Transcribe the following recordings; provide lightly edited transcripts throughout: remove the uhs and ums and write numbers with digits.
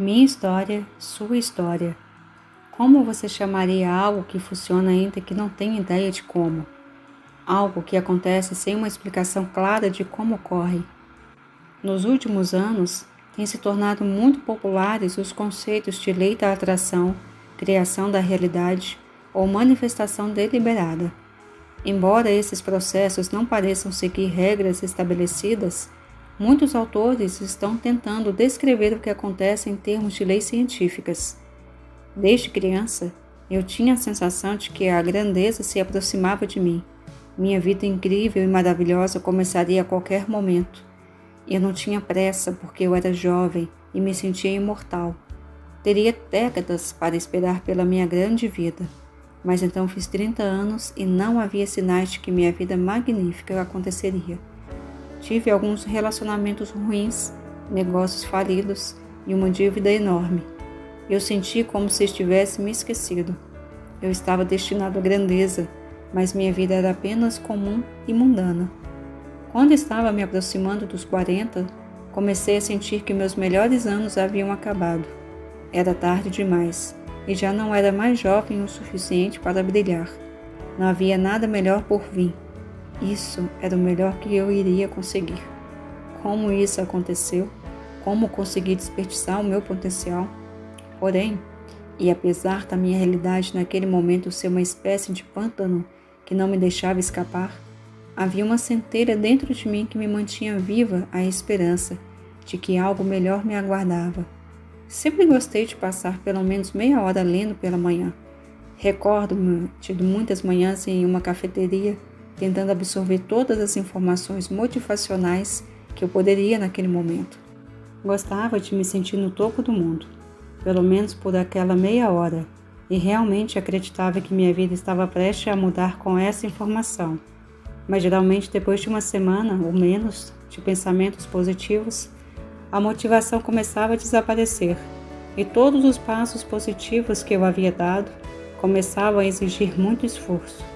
Minha história, sua história. Como você chamaria algo que funciona ainda que não tem ideia de como? Algo que acontece sem uma explicação clara de como ocorre. Nos últimos anos, têm se tornado muito populares os conceitos de lei da atração, criação da realidade ou manifestação deliberada. Embora esses processos não pareçam seguir regras estabelecidas, muitos autores estão tentando descrever o que acontece em termos de leis científicas. Desde criança, eu tinha a sensação de que a grandeza se aproximava de mim. Minha vida incrível e maravilhosa começaria a qualquer momento. Eu não tinha pressa porque eu era jovem e me sentia imortal. Teria décadas para esperar pela minha grande vida. Mas então fiz 30 anos e não havia sinais de que minha vida magnífica aconteceria. Tive alguns relacionamentos ruins, negócios falidos e uma dívida enorme. Eu senti como se estivesse me esquecido. Eu estava destinado à grandeza, mas minha vida era apenas comum e mundana. Quando estava me aproximando dos 40, comecei a sentir que meus melhores anos haviam acabado. Era tarde demais e já não era mais jovem o suficiente para brilhar. Não havia nada melhor por vir. Isso era o melhor que eu iria conseguir. Como isso aconteceu? Como consegui desperdiçar o meu potencial? Porém, e apesar da minha realidade naquele momento ser uma espécie de pântano que não me deixava escapar, havia uma centelha dentro de mim que me mantinha viva a esperança de que algo melhor me aguardava. Sempre gostei de passar pelo menos meia hora lendo pela manhã. Recordo-me de muitas manhãs em uma cafeteria, tentando absorver todas as informações motivacionais que eu poderia naquele momento. Gostava de me sentir no topo do mundo, pelo menos por aquela meia hora, e realmente acreditava que minha vida estava prestes a mudar com essa informação. Mas geralmente depois de uma semana ou menos de pensamentos positivos, a motivação começava a desaparecer, e todos os passos positivos que eu havia dado começavam a exigir muito esforço.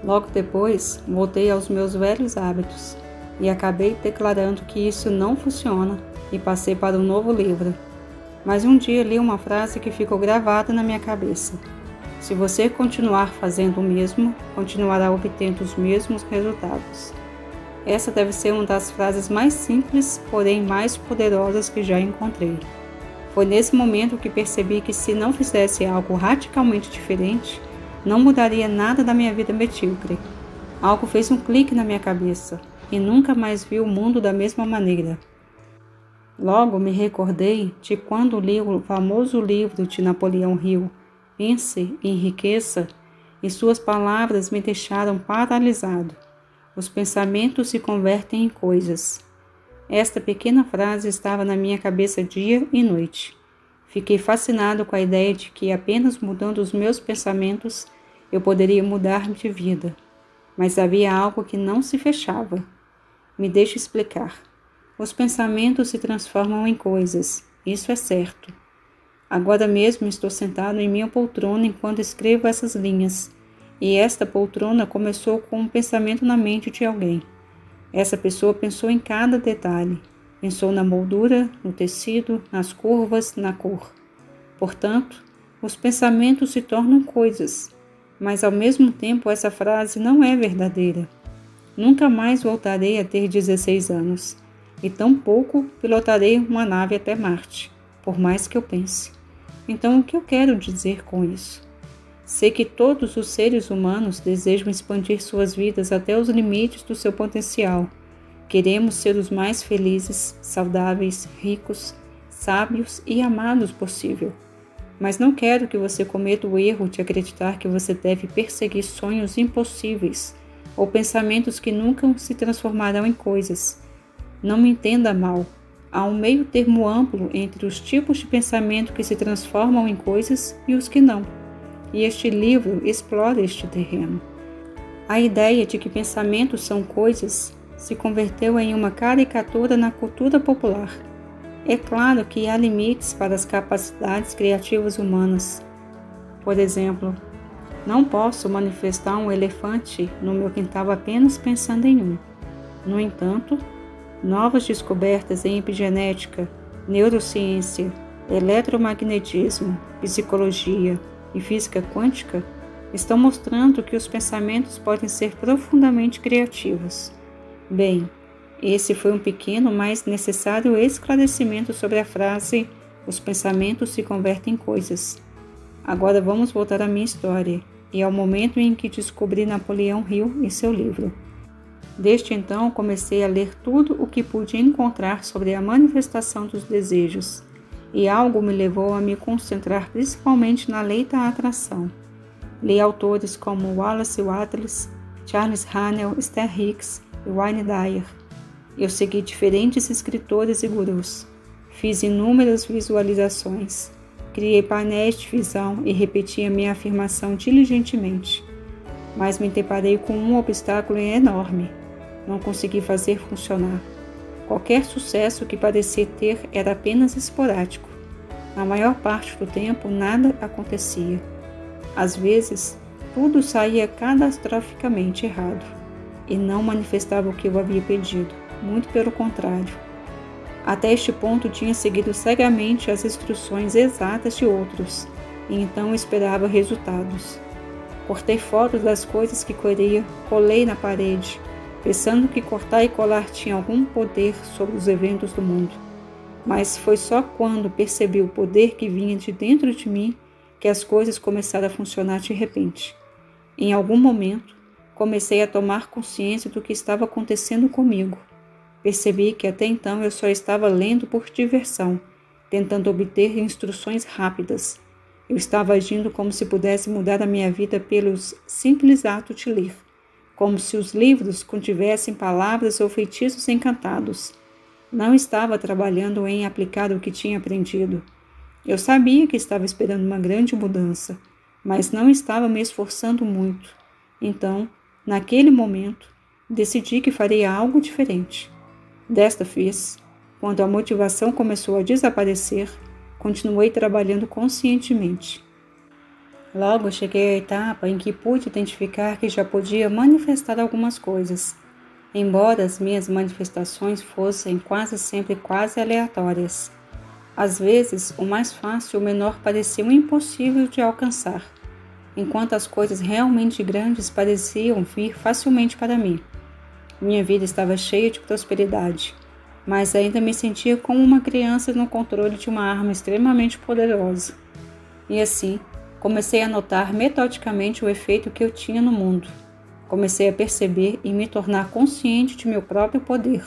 Logo depois, voltei aos meus velhos hábitos e acabei declarando que isso não funciona e passei para um novo livro. Mas um dia li uma frase que ficou gravada na minha cabeça. Se você continuar fazendo o mesmo, continuará obtendo os mesmos resultados. Essa deve ser uma das frases mais simples, porém mais poderosas que já encontrei. Foi nesse momento que percebi que se não fizesse algo radicalmente diferente, não mudaria nada da minha vida medíocre. Algo fez um clique na minha cabeça e nunca mais vi o mundo da mesma maneira. Logo me recordei de quando li o famoso livro de Napoleão Hill, Pense e Enriqueça, e suas palavras me deixaram paralisado. Os pensamentos se convertem em coisas. Esta pequena frase estava na minha cabeça dia e noite. Fiquei fascinado com a ideia de que apenas mudando os meus pensamentos eu poderia mudar de vida. Mas havia algo que não se fechava. Me deixe explicar. Os pensamentos se transformam em coisas, isso é certo. Agora mesmo estou sentado em minha poltrona enquanto escrevo essas linhas, e esta poltrona começou com um pensamento na mente de alguém. Essa pessoa pensou em cada detalhe. Pensou na moldura, no tecido, nas curvas, na cor. Portanto, os pensamentos se tornam coisas, mas ao mesmo tempo essa frase não é verdadeira. Nunca mais voltarei a ter 16 anos, e tampouco pilotarei uma nave até Marte, por mais que eu pense. Então, o que eu quero dizer com isso? Sei que todos os seres humanos desejam expandir suas vidas até os limites do seu potencial. Queremos ser os mais felizes, saudáveis, ricos, sábios e amados possível. Mas não quero que você cometa o erro de acreditar que você deve perseguir sonhos impossíveis ou pensamentos que nunca se transformarão em coisas. Não me entenda mal. Há um meio termo amplo entre os tipos de pensamento que se transformam em coisas e os que não. E este livro explora este terreno. A ideia de que pensamentos são coisas se converteu em uma caricatura na cultura popular. É claro que há limites para as capacidades criativas humanas. Por exemplo, não posso manifestar um elefante no meu quintal apenas pensando em um. No entanto, novas descobertas em epigenética, neurociência, eletromagnetismo, psicologia e física quântica estão mostrando que os pensamentos podem ser profundamente criativos. Bem, esse foi um pequeno, mas necessário esclarecimento sobre a frase "os pensamentos se convertem em coisas". Agora vamos voltar à minha história e ao momento em que descobri Napoleão Hill e seu livro. Desde então comecei a ler tudo o que pude encontrar sobre a manifestação dos desejos, e algo me levou a me concentrar principalmente na lei da atração. Li autores como Wallace Wattles, Charles Haanel, Stan Hicks e Wayne Dyer. Eu segui diferentes escritores e gurus. Fiz inúmeras visualizações. Criei painéis de visão e repeti a minha afirmação diligentemente. Mas me deparei com um obstáculo enorme. Não consegui fazer funcionar. Qualquer sucesso que parecia ter era apenas esporádico. Na maior parte do tempo, nada acontecia. Às vezes, tudo saía catastroficamente errado e não manifestava o que eu havia pedido, muito pelo contrário. Até este ponto tinha seguido cegamente as instruções exatas de outros e então esperava resultados. Cortei fotos das coisas que queria, colei na parede, pensando que cortar e colar tinha algum poder sobre os eventos do mundo. Mas foi só quando percebi o poder que vinha de dentro de mim que as coisas começaram a funcionar de repente. Em algum momento, comecei a tomar consciência do que estava acontecendo comigo. Percebi que até então eu só estava lendo por diversão, tentando obter instruções rápidas. Eu estava agindo como se pudesse mudar a minha vida pelos simples atos de ler, como se os livros contivessem palavras ou feitiços encantados. Não estava trabalhando em aplicar o que tinha aprendido. Eu sabia que estava esperando uma grande mudança, mas não estava me esforçando muito. Então, naquele momento, decidi que faria algo diferente. Desta vez, quando a motivação começou a desaparecer, continuei trabalhando conscientemente. Logo cheguei à etapa em que pude identificar que já podia manifestar algumas coisas, embora as minhas manifestações fossem quase sempre quase aleatórias. Às vezes, o mais fácil ou menor parecia impossível de alcançar, enquanto as coisas realmente grandes pareciam vir facilmente para mim. Minha vida estava cheia de prosperidade, mas ainda me sentia como uma criança no controle de uma arma extremamente poderosa. E assim, comecei a notar metodicamente o efeito que eu tinha no mundo. Comecei a perceber e me tornar consciente de meu próprio poder,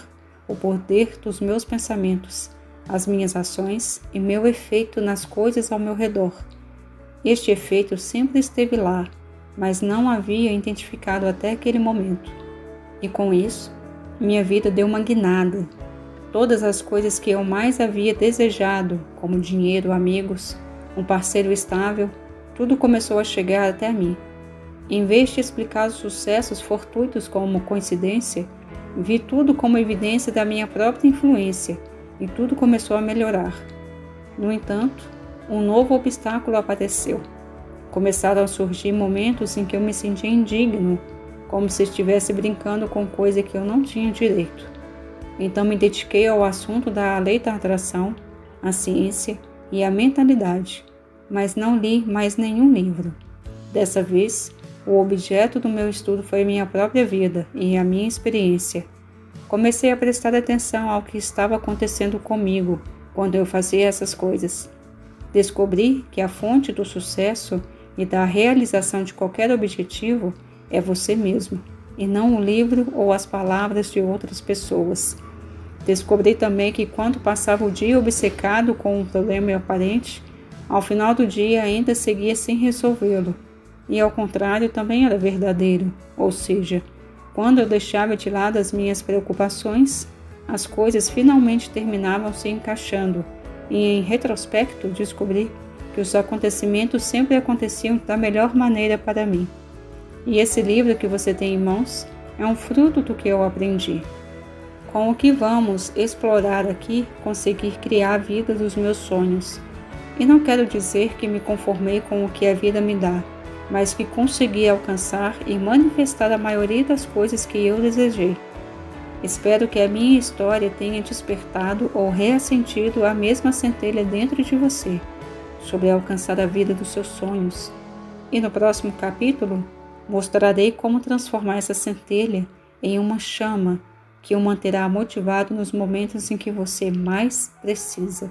o poder dos meus pensamentos, as minhas ações e meu efeito nas coisas ao meu redor. Este efeito sempre esteve lá, mas não havia identificado até aquele momento. E com isso, minha vida deu uma guinada. Todas as coisas que eu mais havia desejado, como dinheiro, amigos, um parceiro estável, tudo começou a chegar até mim. Em vez de explicar os sucessos fortuitos como coincidência, vi tudo como evidência da minha própria influência e tudo começou a melhorar. No entanto, um novo obstáculo apareceu. Começaram a surgir momentos em que eu me sentia indigno, como se estivesse brincando com coisa que eu não tinha direito. Então me dediquei ao assunto da lei da atração, a ciência e a mentalidade, mas não li mais nenhum livro. Dessa vez, o objeto do meu estudo foi minha própria vida e a minha experiência. Comecei a prestar atenção ao que estava acontecendo comigo quando eu fazia essas coisas. Descobri que a fonte do sucesso e da realização de qualquer objetivo é você mesmo, e não o livro ou as palavras de outras pessoas. Descobri também que quando passava o dia obcecado com um problema aparente, ao final do dia ainda seguia sem resolvê-lo. E ao contrário também era verdadeiro, ou seja, quando eu deixava de lado as minhas preocupações, as coisas finalmente terminavam se encaixando, e em retrospecto descobri que os acontecimentos sempre aconteciam da melhor maneira para mim. E esse livro que você tem em mãos é um fruto do que eu aprendi. Com o que vamos explorar aqui, consegui criar a vida dos meus sonhos. E não quero dizer que me conformei com o que a vida me dá, mas que consegui alcançar e manifestar a maioria das coisas que eu desejei. Espero que a minha história tenha despertado ou reaccendido a mesma centelha dentro de você, sobre alcançar a vida dos seus sonhos. E no próximo capítulo, mostrarei como transformar essa centelha em uma chama que o manterá motivado nos momentos em que você mais precisa.